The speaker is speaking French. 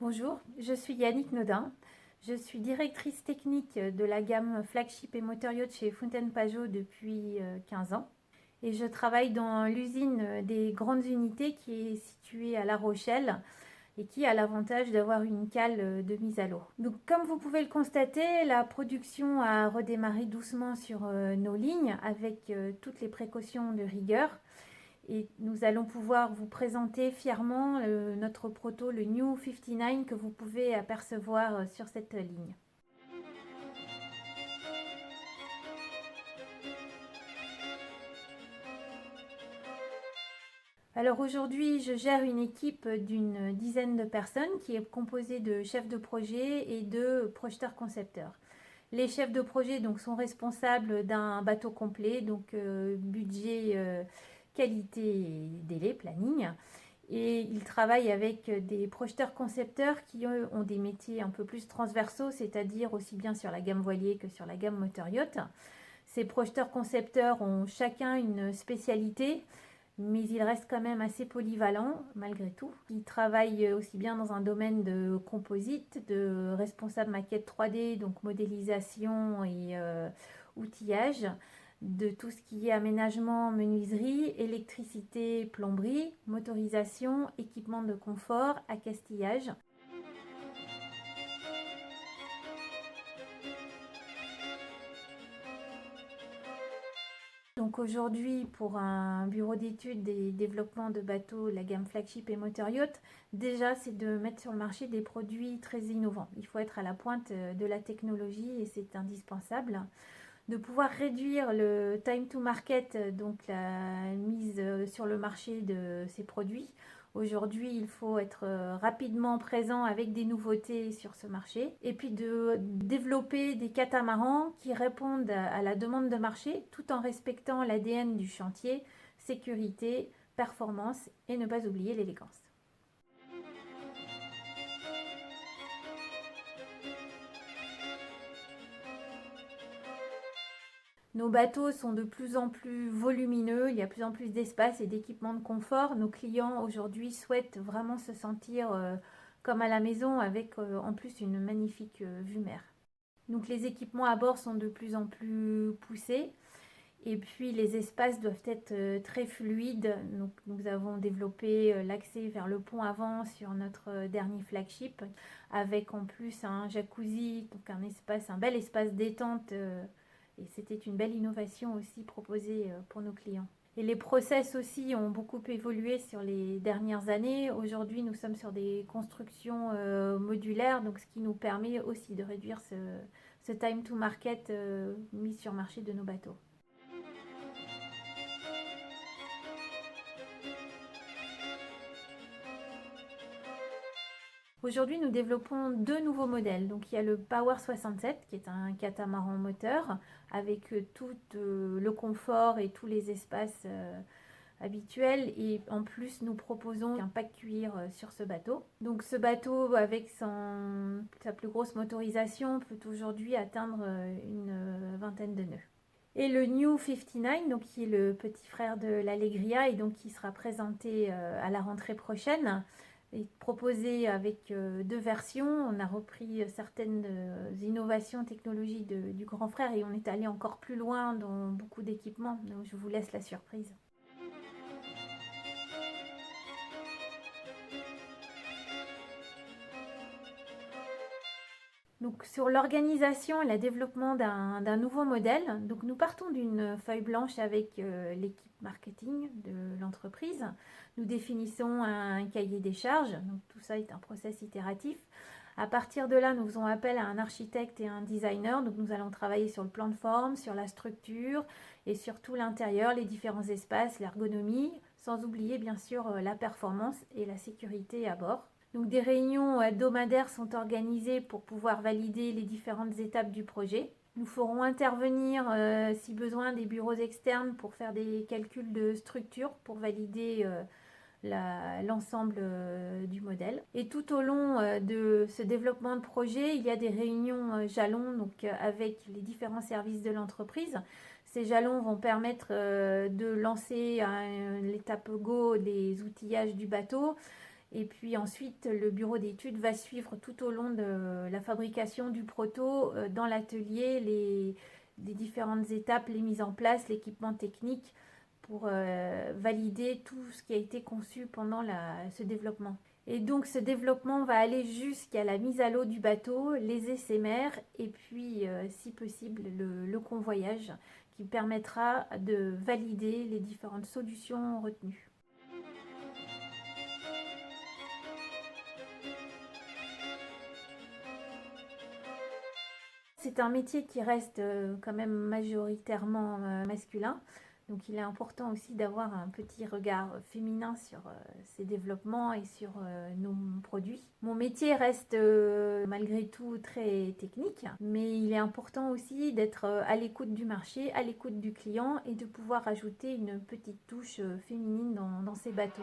Bonjour, je suis Yannick Nodin. Je suis directrice technique de la gamme Flagship et Motor Yacht chez Fountaine Pajot depuis 15 ans. Et je travaille dans l'usine des grandes unités qui est située à La Rochelle et qui a l'avantage d'avoir une cale de mise à l'eau. Donc comme vous pouvez le constater, la production a redémarré doucement sur nos lignes avec toutes les précautions de rigueur. Et nous allons pouvoir vous présenter fièrement notre proto, le New 59, que vous pouvez apercevoir sur cette ligne. Alors aujourd'hui, je gère une équipe d'une dizaine de personnes qui est composée de chefs de projet et de projeteurs concepteurs. Les chefs de projet donc, sont responsables d'un bateau complet, donc budget, qualité et délai, planning. Et ils travaillent avec des projeteurs concepteurs qui eux, ont des métiers un peu plus transversaux, c'est-à-dire aussi bien sur la gamme voilier que sur la gamme moteur yacht. Ces projeteurs concepteurs ont chacun une spécialité, mais ils restent quand même assez polyvalents malgré tout. Ils travaillent aussi bien dans un domaine de composite, de responsable maquette 3D, donc modélisation et outillage, de tout ce qui est aménagement, menuiserie, électricité, plomberie, motorisation, équipement de confort, accastillage. Donc aujourd'hui, pour un bureau d'études et développement de bateaux, la gamme Flagship et Motor Yacht, déjà c'est de mettre sur le marché des produits très innovants. Il faut être à la pointe de la technologie et c'est indispensable. De pouvoir réduire le time to market, donc la mise sur le marché de ces produits. Aujourd'hui, il faut être rapidement présent avec des nouveautés sur ce marché et puis de développer des catamarans qui répondent à la demande de marché tout en respectant l'ADN du chantier, sécurité, performance et ne pas oublier l'élégance. Nos bateaux sont de plus en plus volumineux, il y a de plus en plus d'espace et d'équipements de confort. Nos clients aujourd'hui souhaitent vraiment se sentir comme à la maison avec en plus une magnifique vue mer. Donc les équipements à bord sont de plus en plus poussés et puis les espaces doivent être très fluides. Donc nous avons développé l'accès vers le pont avant sur notre dernier flagship avec en plus un jacuzzi, donc un bel espace détente. Et c'était une belle innovation aussi proposée pour nos clients. Et les process aussi ont beaucoup évolué sur les dernières années. Aujourd'hui, nous sommes sur des constructions modulaires, donc ce qui nous permet aussi de réduire ce time to market mis sur marché de nos bateaux. Aujourd'hui, nous développons deux nouveaux modèles. Donc, il y a le Power 67 qui est un catamaran moteur avec tout le confort et tous les espaces habituels. Et en plus, nous proposons un pack cuir sur ce bateau. Donc, ce bateau, avec sa plus grosse motorisation, peut aujourd'hui atteindre une vingtaine de nœuds. Et le New 59, donc qui est le petit frère de l'Allegria et donc qui sera présenté à la rentrée prochaine, est proposé avec deux versions. On a repris certaines innovations, technologies du grand frère et on est allé encore plus loin dans beaucoup d'équipements. Donc je vous laisse la surprise. Donc sur l'organisation et le développement d'un nouveau modèle, donc nous partons d'une feuille blanche avec l'équipe marketing de l'entreprise. Nous définissons un cahier des charges, donc tout ça est un process itératif. À partir de là, nous faisons appel à un architecte et un designer. Donc nous allons travailler sur le plan de forme, sur la structure et sur tout l'intérieur, les différents espaces, l'ergonomie, sans oublier bien sûr la performance et la sécurité à bord. Donc des réunions hebdomadaires sont organisées pour pouvoir valider les différentes étapes du projet. Nous ferons intervenir, si besoin, des bureaux externes pour faire des calculs de structure, pour valider l'ensemble du modèle. Et tout au long de ce développement de projet, il y a des réunions jalons donc, avec les différents services de l'entreprise. Ces jalons vont permettre de lancer l'étape Go des outillages du bateau Et puis ensuite, le bureau d'études va suivre tout au long de la fabrication du proto dans l'atelier les différentes étapes, les mises en place, l'équipement technique pour valider tout ce qui a été conçu pendant ce développement. Et donc ce développement va aller jusqu'à la mise à l'eau du bateau, les essais mers et puis si possible le convoyage qui permettra de valider les différentes solutions retenues. C'est un métier qui reste quand même majoritairement masculin. Donc il est important aussi d'avoir un petit regard féminin sur ces développements et sur nos produits. Mon métier reste malgré tout très technique, mais il est important aussi d'être à l'écoute du marché, à l'écoute du client et de pouvoir ajouter une petite touche féminine dans ces bateaux.